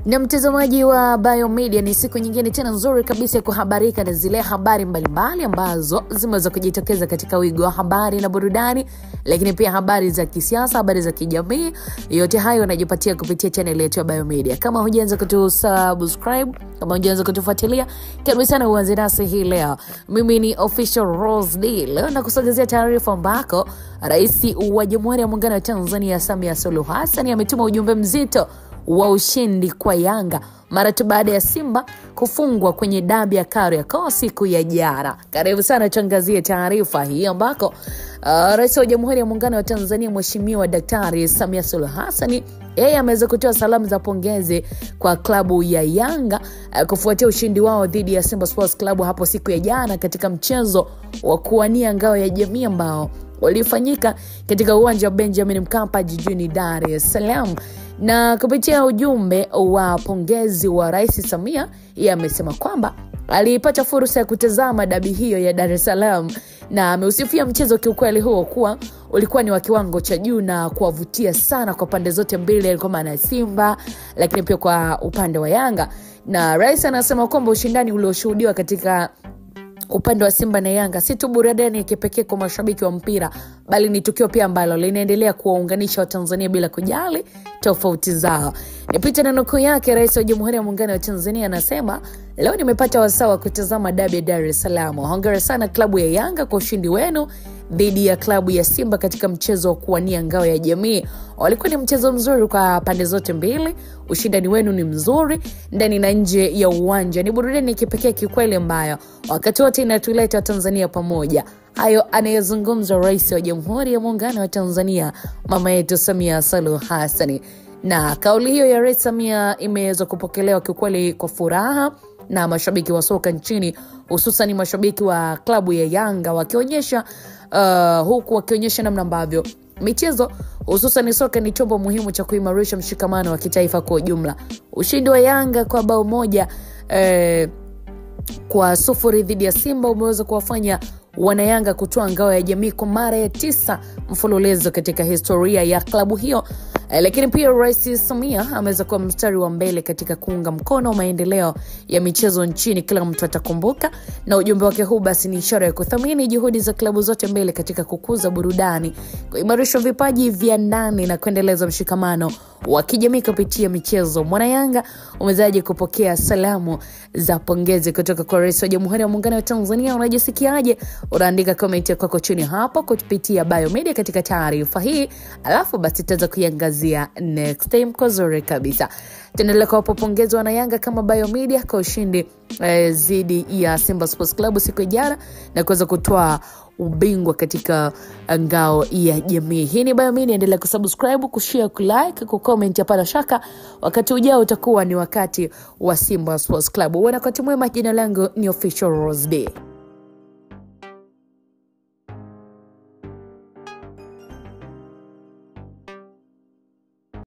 Na mtazamaji wa Biomedia, ni siku nyingine tena nzuri kabisa kuhabarika na zile habari mbalimbali ambazo zimeweza kujitokeza katika wigo wa habari na burudani, lakini pia habari za kisiasa, habari za kijamii. Yote hayo unajipatia kupitia channel yetu ya Biomedia. Kama hujaanza kutusubscribe, kama hujaanza kutufuatilia, karibu sana uanze nasi hii leo. Mimi ni Official Rose D. Leo nakusogezea taarifa ambako Rais wa Jamhuri ya Muungano wa Tanzania Samia Suluhu Hassan ametuma ujumbe mzito wa ushindi kwa Yanga mara tu baada ya Simba kufungwa kwenye dabi ya Kariakoo siku ya jana. Karibu sana tuangazie taarifa hii ambako Rais wa Jamhuri ya Muungano wa Tanzania Mheshimiwa Daktari Samia Suluhu Hassan yeye ameweza kutoa salamu za pongezi kwa klabu ya Yanga kufuatia ushindi wao dhidi ya Simba Sports Club hapo siku ya jana katika mchezo wa kuwania ngao ya jamii ambao ulifanyika katika uwanja wa Benjamin Mkapa jijini Dar es Salaam. Na kupitia ujumbe wa pongezi wa Rais Samia, yeye amesema kwamba alipata fursa ya kutazama dabi hiyo ya Dar es Salaam na ameusifia mchezo kiukweli huo kuwa ulikuwa ni wa kiwango cha juu na kuwavutia sana kwa pande zote mbili, kwa maana Simba lakini pia kwa upande wa Yanga. Na Rais anasema kwamba ushindani ulioshuhudiwa katika upande wa Simba na Yanga si tu burudani ya kipekee kwa mashabiki wa mpira, bali ni tukio pia ambalo linaendelea kuwaunganisha Watanzania bila kujali tofauti zao. Nipita na nukuu yake, Rais wa Jamhuri ya Muungano wa Tanzania anasema, leo nimepata wasaa wa kutazama dabi ya Dar es Salaam. Hongera sana klabu ya Yanga kwa ushindi wenu dhidi ya klabu ya Simba katika mchezo wa kuwania ngao ya jamii. Walikuwa ni mchezo mzuri kwa pande zote mbili. Ushindani wenu ni mzuri ndani na nje ya uwanja. Ni burudani ya kipekee kikweli ambayo wakati wote inatuleta Tanzania pamoja. Hayo anayezungumza Rais wa Jamhuri ya Muungano wa Tanzania mama yetu Samia Suluhu Hassan. Na kauli hiyo ya Rais Samia imeweza kupokelewa kikweli kwa furaha na mashabiki wa soka nchini, hususan mashabiki wa klabu ya Yanga wakionyesha huku wakionyesha namna ambavyo michezo hususan soka ni chombo muhimu cha kuimarisha mshikamano wa kitaifa kwa ujumla. Ushindi wa Yanga kwa bao moja kwa sufuri dhidi ya Simba umeweza kuwafanya Wanayanga kutoa ngao ya jamii kwa mara ya 9 mfululizo katika historia ya klabu hiyo. Lakini pia Rais Samia ameweza kuwa mstari wa mbele katika kuunga mkono maendeleo ya michezo nchini, kila mtu atakumbuka. Na ujumbe wake huu basi ni ishara ya kuthamini juhudi za klabu zote mbele katika kukuza burudani, kuimarisha vipaji vya ndani na kuendeleza mshikamano wa kijamii kupitia michezo. Mwanayanga umezaje kupokea salamu za pongezi kutoka kwa Rais wa Jamhuri ya Muungano wa Tanzania? Unajisikiaje? Unaandika comment yako chini hapa kupitia Biomedia katika taarifa hii, alafu basi tutaanza kuiangazia next time kwa zuri kabisa. Tunaendelea kuwapa pongezi Wanayanga kama Biomedia kwa ushindi dhidi ya Simba Sports Club siku ya jana na kuweza kutoa ubingwa katika ngao ya jamii. Hii ni Biomedia, endelea kusubscribe, kushare, kulike, kucomment hapa shaka. Wakati ujao utakuwa ni wakati wa Simba Sports Club. Wakati mwema, jina langu ni Official Rose D.